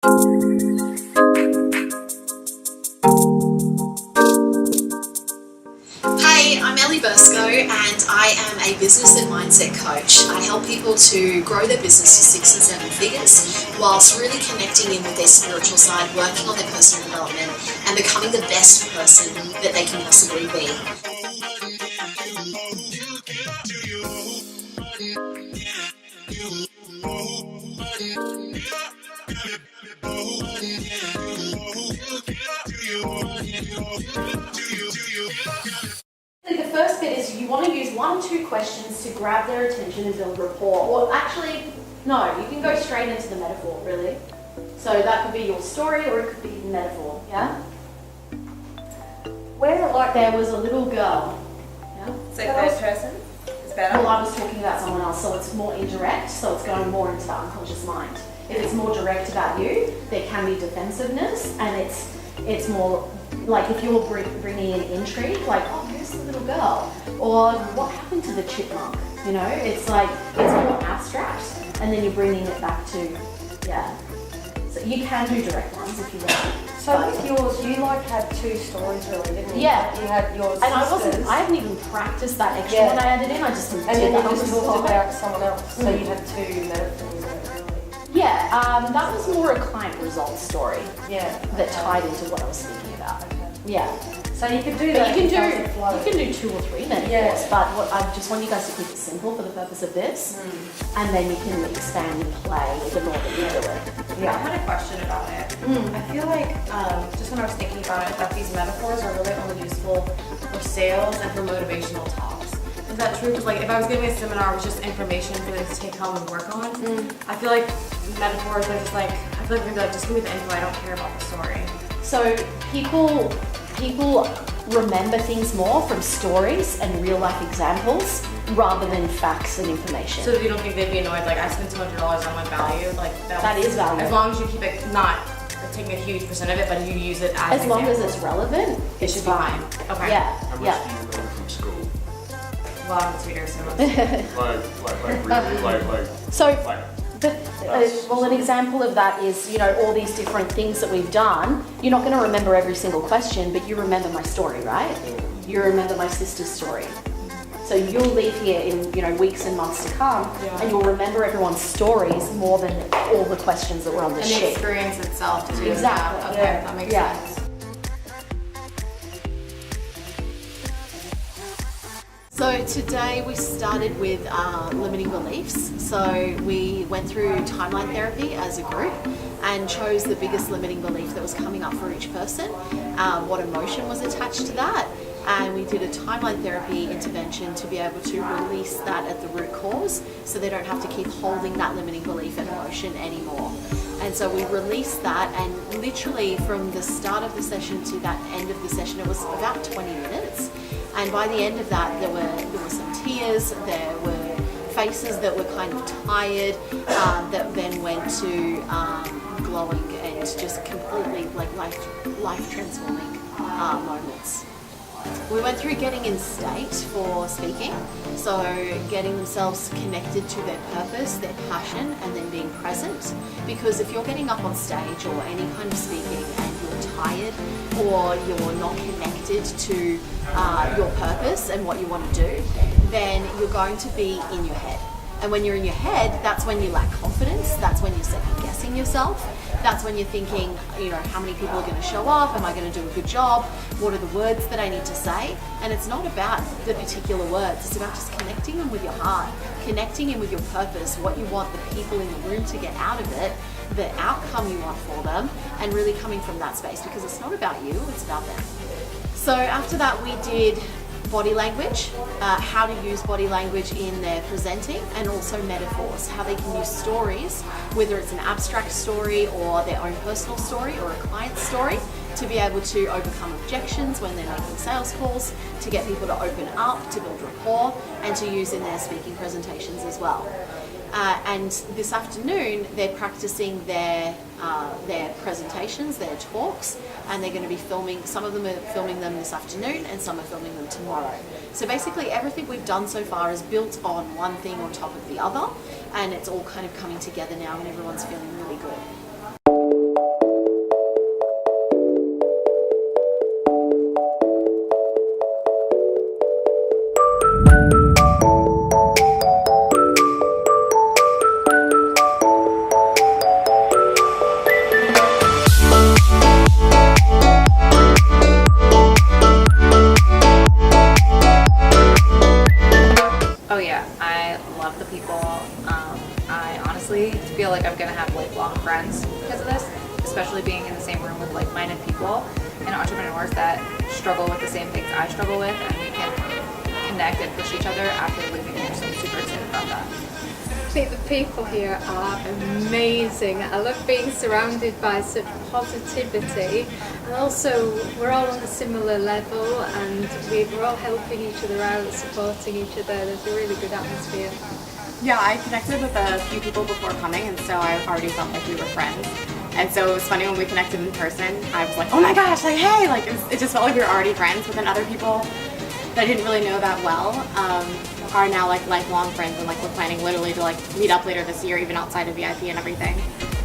Hey, I'm Ellie Bursko and I am a business and mindset coach. I help people to grow their business to 6 and 7 figures whilst really connecting in with their spiritual side, working on their personal development and becoming the best person that they can possibly be. The first bit is you want to use 1 or 2 questions to grab their attention and build rapport. Or actually, no, you can go straight into the metaphor, really. So that could be your story or it could be the metaphor, yeah? Where, like, there was a little girl, yeah? So third person is better? Well, I was talking about someone else, so it's more indirect, so it's going more into the unconscious mind. If it's more direct about you, there can be defensiveness, and it's more like if you're bringing in intrigue, like, oh, who's the little girl? Or what happened to the chipmunk? You know, it's like, it's more abstract, and then you're bringing it back to, yeah. So you can do direct ones if you want. So with yours, you like had 2 stories really, didn't you? Yeah. You had yours And I hadn't even practiced that extra one I added in, I just did and then that you just on talked the about someone else, so you had 2 metaphors in it really. Yeah, that was more a client results story. Yeah. That tied into what I was thinking about. Okay. Yeah. So you could do But that. you can do 2 or 3 metaphors, Yeah. but what I just want you guys to keep it simple for the purpose of this, and then you can expand and play the more that you do it. I had a question about it. I feel like, just when I was thinking about it, that these metaphors are really only useful for sales and for motivational talks. Is that true? Because like, if I was giving a seminar with just information for them to take home and work on, I feel like metaphors are just like, I feel like they're like, just give me the info, I don't care about the story. So people remember things more from stories and real life examples rather than facts and information. So you don't think they'd be annoyed, like I spent $200 on my value? Like that is value. As long as you keep it not taking a huge percent of it, but you use it as as long as it's relevant, it should be fine. Okay. Yeah. How much do you learn from school? Well, I'm a tutor, so much. like So, like well, an example of that is, you know, all these different things that we've done. You're not going to remember every single question, but you remember my story, right? You remember my sister's story. So you'll leave here in, you know, weeks and months to come, and you'll remember everyone's stories more than all the questions that were on the And sheet. the experience itself too. Exactly. Yeah. Okay, that makes sense. So today we started with limiting beliefs. So we went through timeline therapy as a group and chose the biggest limiting belief that was coming up for each person, what emotion was attached to that, and we did a timeline therapy intervention to be able to release that at the root cause so they don't have to keep holding that limiting belief and emotion anymore. And so we released that, and literally from the start of the session to that end of the session, it was about 20 minutes. And by the end of that, there were some tears, there were faces that were kind of tired, that then went to glowing and just completely like life transforming moments. We went through getting in state for speaking, so getting themselves connected to their purpose, their passion, and then being present. Because if you're getting up on stage or any kind of speaking and you're tired or you're not connected to your purpose and what you want to do, then you're going to be in your head. And when you're in your head, that's when you lack confidence, that's when you're second guessing yourself, that's when you're thinking, you know, how many people are going to show up, am I going to do a good job, what are the words that I need to say? And it's not about the particular words, it's about just connecting them with your heart, connecting in with your purpose, what you want the people in the room to get out of it, the outcome you want for them, and really coming from that space, because it's not about you, it's about them. So after that we did body language, how to use body language in their presenting, and also metaphors, how they can use stories, whether it's an abstract story or their own personal story or a client's story, to be able to overcome objections when they're making sales calls, to get people to open up, to build rapport, and to use in their speaking presentations as well. And this afternoon they're practicing their presentations, their talks, and they're going to be filming, some of them are filming them this afternoon and some are filming them tomorrow. So basically everything we've done so far is built on one thing on top of the other, and it's all kind of coming together now and everyone's feeling really good. this, especially being in the same room with like-minded people and entrepreneurs that struggle with the same things I struggle with, and we can connect and push each other after leaving here. So I'm super excited about that. I think the people here are amazing. I love being surrounded by such positivity, and also we're all on a similar level, and we're all helping each other out, supporting each other. There's a really good atmosphere. Yeah, I connected with a few people before coming, and so I already felt like we were friends. And so it was funny when we connected in person. I was like, oh my gosh, like hey, like it just felt like we were already friends. But then other people that I didn't really know that well are now like lifelong friends, and like we're planning literally to like meet up later this year, even outside of VIP and everything.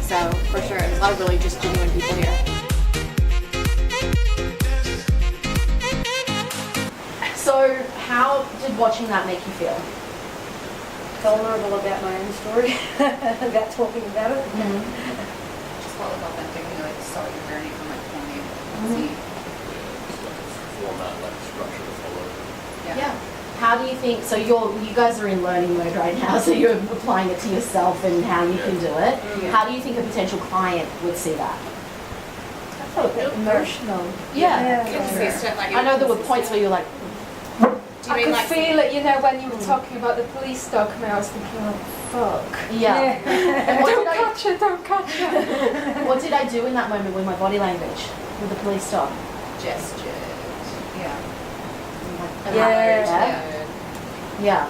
So for sure, there's a lot of really just genuine people here. So how did watching that make you feel? Vulnerable about my own story, about talking about it. Just felt like authentic, you know, like start your journey from like point A to Z. Format, like structure to follow. Yeah. How do you think, so you guys are in learning mode right now, so you're applying it to yourself and how you can do it. Yeah. How do you think a potential client would see that? I felt a bit emotional. Yeah. Consistent, like I know there were points where you're like, do you I mean could like feel it, you know, when you were talking about the police dog coming, I was thinking, oh, fuck. yeah. And what Don't did I- catch her, don't catch her. What did I do in that moment with my body language, with the police dog? gestures? Yeah. Yeah. Yeah.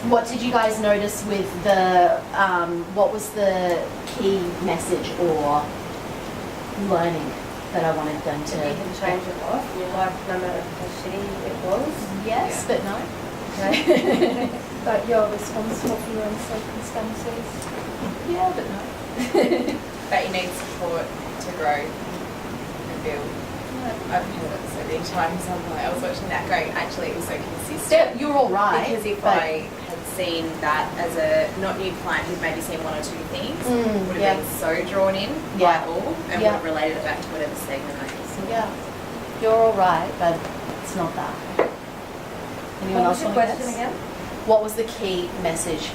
What did you guys notice with the, what was the key message or learning that I wanted them You to? can change it off, like no matter how shitty it was. Yes, but no. That you're responsible for your own circumstances. Yeah, but no. That you need support to grow and build. I've heard it so many times. I was watching that going, actually it was so consistent. Yeah, you're all right. Because if but- I had seen that as a not new client who'd maybe seen one or two things, would have yeah. been so drawn in Yeah. by all and Yeah. would have related it back to whatever segment I was. Yeah, you're all right, but it's not that. Anyone What else was your want to question guess? again? What was the key message?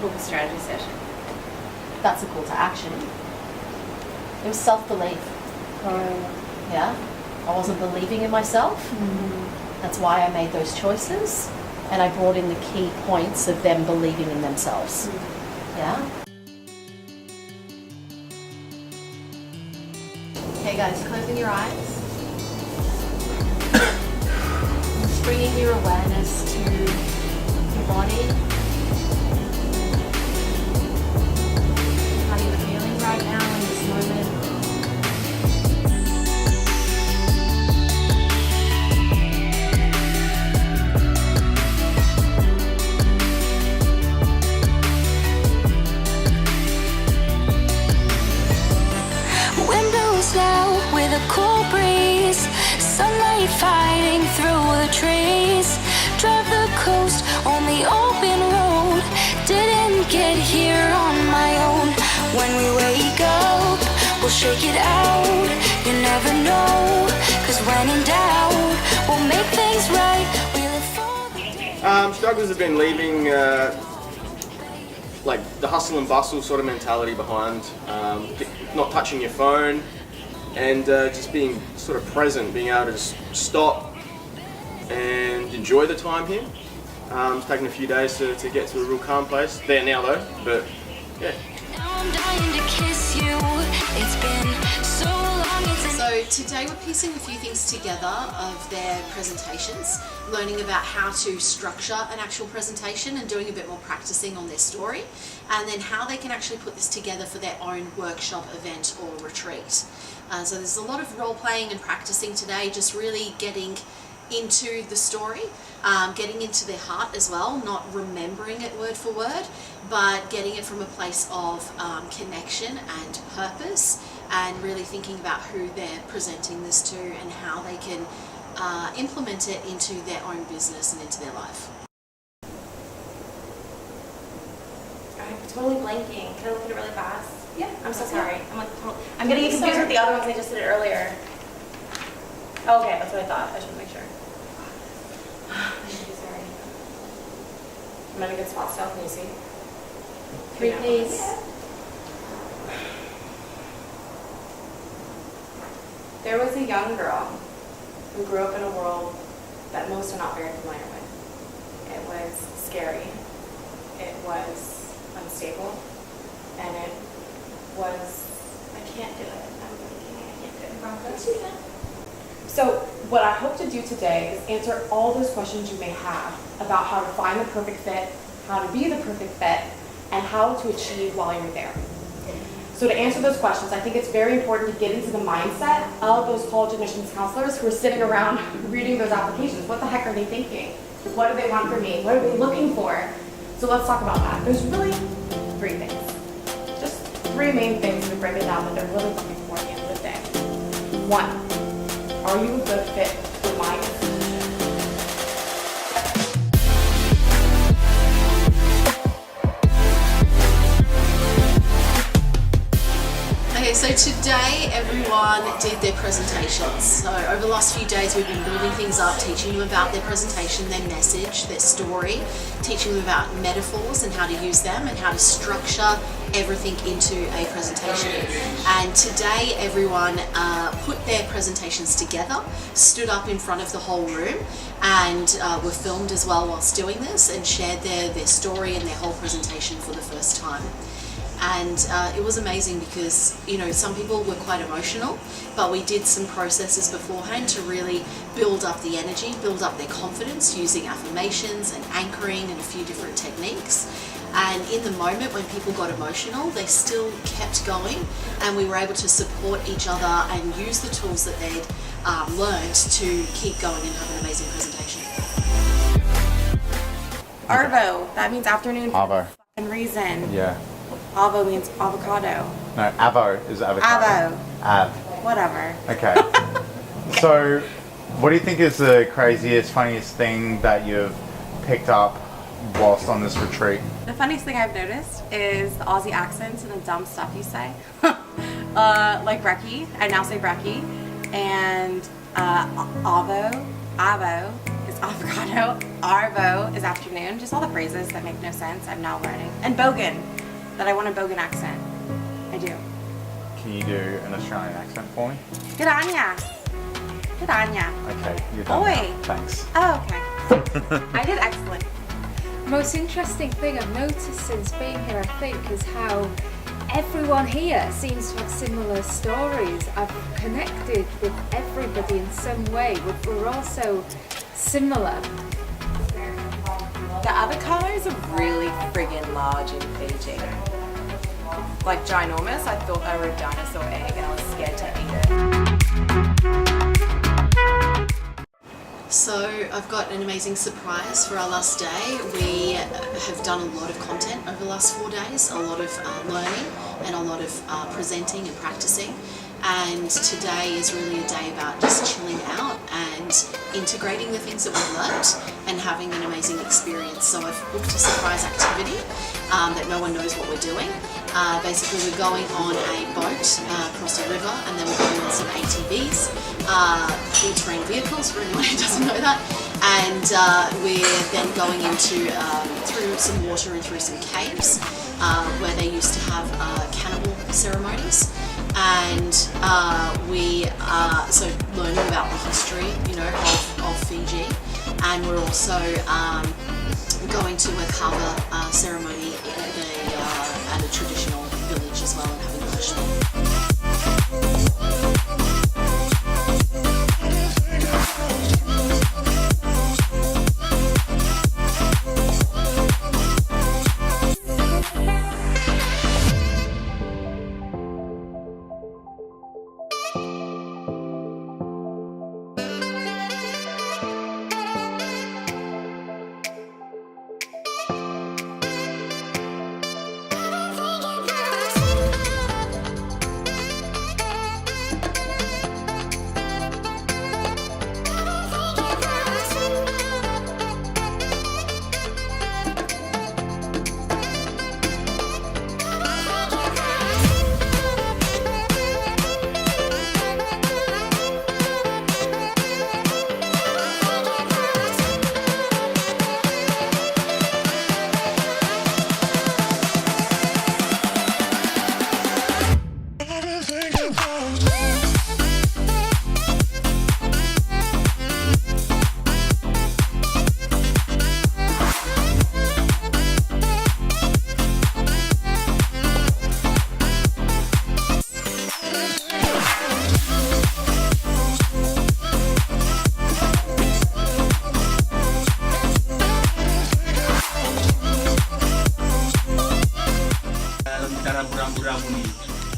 Book a strategy session. That's a call to action. It was self-belief. Yeah, I wasn't believing in myself. That's why I made those choices, and I brought in the key points of them believing in themselves. Yeah. Okay, guys, closing your eyes. Just bringing your awareness to your body. How you're feeling right now in this moment. Windows down with a cool breeze, sunlight fighting through the trees. Drive the coast on the open road, didn't get here on my own. When we wake up, we'll shake it out. You never know, 'cause when in doubt, we'll make things right. We live for the Struggles have been leaving like the hustle and bustle sort of mentality behind, not touching your phone, and just being sort of present, being able to just stop and enjoy the time here. It's taken a few days to get to a real calm place. There now though, but yeah. Now I'm dying to kiss you. It's been so long. So today we're piecing a few things together of their presentations, learning about how to structure an actual presentation and doing a bit more practicing on their story, and then how they can actually put this together for their own workshop, event or retreat. So there's a lot of role playing and practicing today, just really getting into the story, getting into their heart as well, not remembering it word for word, but getting it from a place of connection and purpose, and really thinking about who they're presenting this to and how they can implement it into their own business and into their life. I'm totally blanking. Can I look at it really fast? Yeah. I'm so sorry. I'm getting confused with the other ones. I just did it earlier. Oh, okay, that's what I thought. I just want to make sure. I'm so sorry. I'm in a good spot still. Can you see? 3 please. there was a young girl who grew up in a world that most are not very familiar with. It was scary, it was unstable, and it was, I can't do it. I'm thinking I can't do it. Yes, you can. So what I hope to do today is answer all those questions you may have about how to find the perfect fit, how to be the perfect fit, and how to achieve while you're there. So to answer those questions, I think it's very important to get into the mindset of those college admissions counselors who are sitting around reading those applications. What the heck are they thinking? What do they want from me? What are they looking for? So let's talk about that. There's really 3 things. Just 3 main things we break it down that they're really looking for at the end of the day. 1, are you a good fit for my institution? Okay, so today everyone did their presentations. So over the last few days we've been building things up, teaching them about their presentation, their message, their story, teaching them about metaphors and how to use them and how to structure everything into a presentation. And today everyone put their presentations together, stood up in front of the whole room, and were filmed as well whilst doing this, and shared their story and their whole presentation for the first time. And it was amazing because, you know, some people were quite emotional, but we did some processes beforehand to really build up the energy, build up their confidence using affirmations and anchoring and a few different techniques. And in the moment when people got emotional, they still kept going, and we were able to support each other and use the tools that they'd learned to keep going and have an amazing presentation. Arvo, that means afternoon Avo. and reason. Yeah. Avo means avocado. No, avo is avocado. Avo. Av. Whatever. Okay. So, what do you think is the craziest, funniest thing that you've picked up whilst on this retreat? The funniest thing I've noticed is the Aussie accents and the dumb stuff you say. Like brekkie, I now say brekkie. And avo is avocado. Arvo is afternoon. Just all the phrases that make no sense I'm now learning. And bogan, that I want a bogan accent. I do. Can you do an Australian accent for me? Good on ya. Good on ya. Okay, you're done. Oi. Now. Thanks. Oh, okay. I did excellent. Most interesting thing I've noticed since being here, I think, is how everyone here seems to have similar stories. I've connected with everybody in some way. We're all so similar. The avocados are really friggin' large in Fiji. Like ginormous. I thought they were a dinosaur egg and I was scared to eat it. So I've got an amazing surprise for our last day. We have done a lot of content over the last 4 days, a lot of learning and a lot of presenting and practicing. And today is really a day about just chilling out and integrating the things that we've learnt and having an amazing experience. So I've booked a surprise activity that no one knows what we're doing. Basically we're going on a boat across a river, and then we're going on some ATVs, all-terrain vehicles for anyone who doesn't know that. And we're then going into through some water and through some caves where they used to have cannibal ceremonies. And we are so learning about the history, you know, of Fiji, and we're also going to a kava ceremony at a traditional village as well, and having lunch there.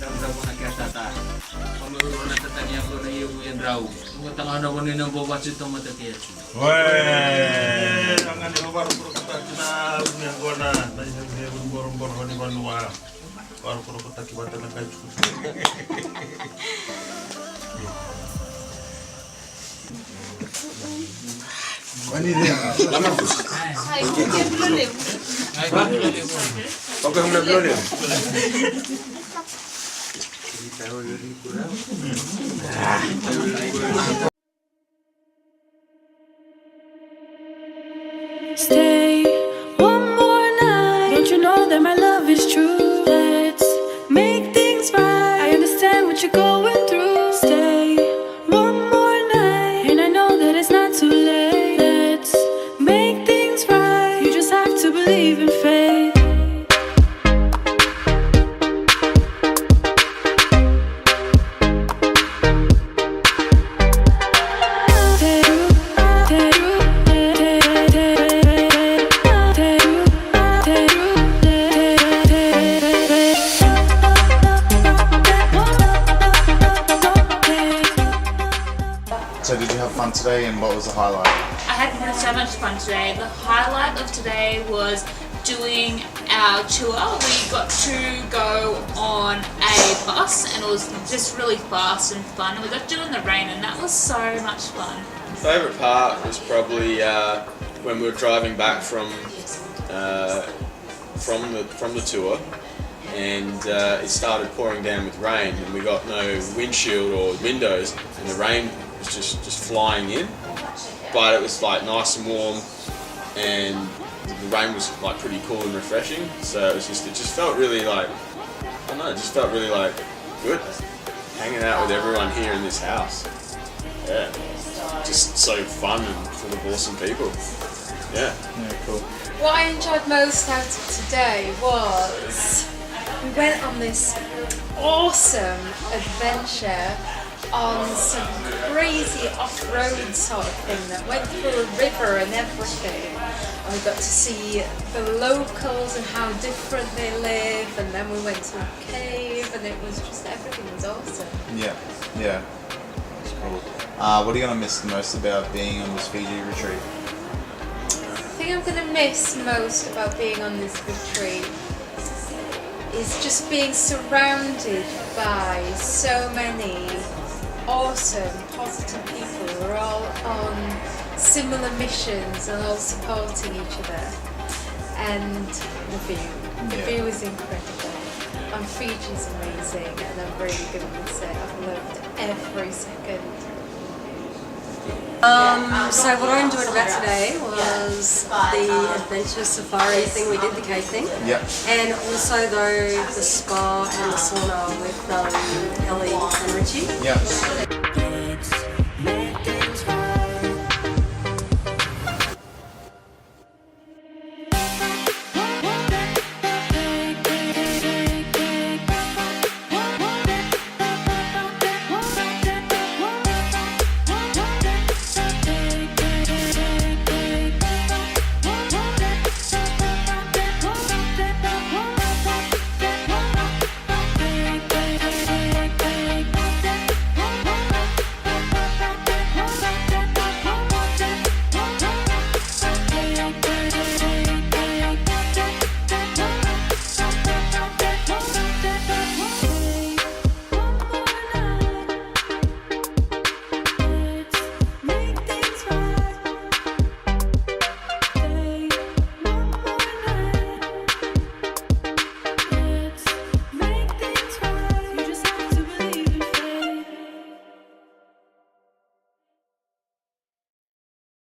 Daw na kaya tata. Pamuro na tatanya ko na yung raw. Kung tanga na ko nino bobat itong matatiyat. Weh, jangan baru-baru kata kita yang gona, tadi saya borong-borong di Bandung. Baru-baru kata kita nak kaji. Wani dia. Lama bus. Oke, udah belum ya? Stay one more night. Don't you know that my love is true? Let's make things right. I understand what you're going through. Stay one more night, and I know that it's not too late. Let's make things right. You just have to believe in fate. So did you have fun today, and what was the highlight? I had so much fun today. The highlight of today was doing our tour. We got to go on a bus and it was just really fast and fun. And we got to do it in the rain and that was so much fun. Favourite part was probably when we were driving back from the tour, and it started pouring down with rain, and we got no windshield or windows, and the rain was just flying in. But it was like nice and warm, and the rain was like pretty cool and refreshing. So it just felt really like, I don't know, it just felt really like good hanging out with everyone here in this house. Yeah, just so fun and full of awesome people. Yeah. Yeah, cool. What I enjoyed most out of today was we went on this awesome adventure on some crazy off-road sort of thing that went through a river and everything. And we got to see the locals and how different they live, and then we went to a cave and it was just, everything was awesome. Yeah, yeah. That's cool. What are you going to miss the most about being on this Fiji retreat? The thing I'm going to miss most about being on this retreat is just being surrounded by so many awesome, positive people who are all on similar missions and all supporting each other. And the view. The view is incredible. And Fiji's amazing and I'm really going to miss it. I've loved every second. So what I enjoyed about today was the adventure safari thing we did, the cave thing. Yep. And also though the spa and the sauna with Ellie and Richie. Yep.